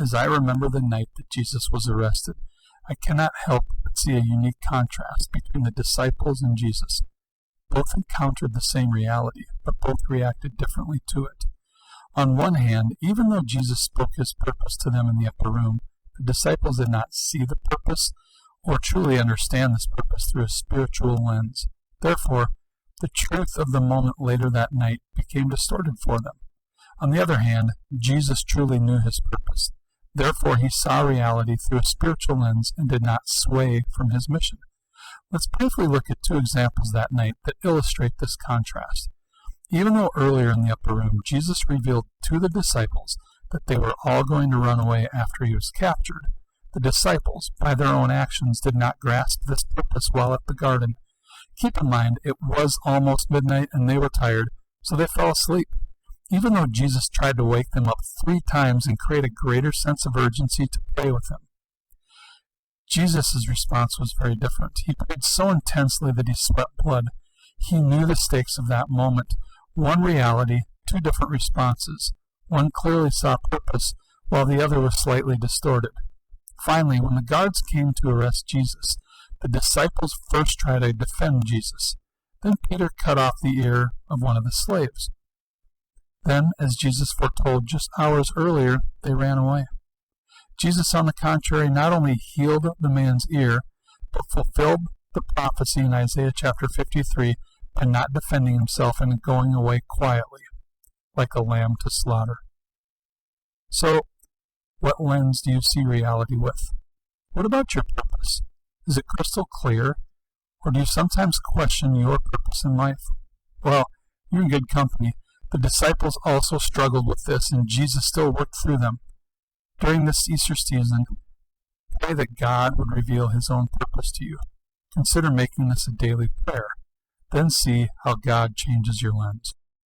as I remember the night that Jesus was arrested, I cannot help but see a unique contrast between the disciples and Jesus. Both encountered the same reality, but both reacted differently to it. On one hand, even though Jesus spoke his purpose to them in the upper room, the disciples did not see the purpose or truly understand this purpose through a spiritual lens. Therefore, the truth of the moment later that night became distorted for them. On the other hand, Jesus truly knew his purpose. Therefore, he saw reality through a spiritual lens and did not sway from his mission. Let's briefly look at two examples that night that illustrate this contrast. Even though earlier in the upper room, Jesus revealed to the disciples that they were all going to run away after he was captured, the disciples, by their own actions, did not grasp this purpose while at the garden. Keep in mind, it was almost midnight and they were tired, so they fell asleep. Even though Jesus tried to wake them up 3 times and create a greater sense of urgency to pray with him, Jesus' response was very different. He prayed so intensely that he sweat blood. He knew the stakes of that moment. One reality, 2 different responses. One clearly saw purpose, while the other was slightly distorted. Finally, when the guards came to arrest Jesus, the disciples first tried to defend Jesus. Then Peter cut off the ear of one of the slaves. Then, as Jesus foretold just hours earlier, they ran away. Jesus, on the contrary, not only healed the man's ear, but fulfilled the prophecy in Isaiah chapter 53 by not defending himself and going away quietly, like a lamb to slaughter. So, what lens do you see reality with? What about your purpose? Is it crystal clear, or do you sometimes question your purpose in life? Well, you're in good company. The disciples also struggled with this, and Jesus still worked through them. During this Easter season, pray that God would reveal his own purpose to you. Consider making this a daily prayer. Then see how God changes your lens.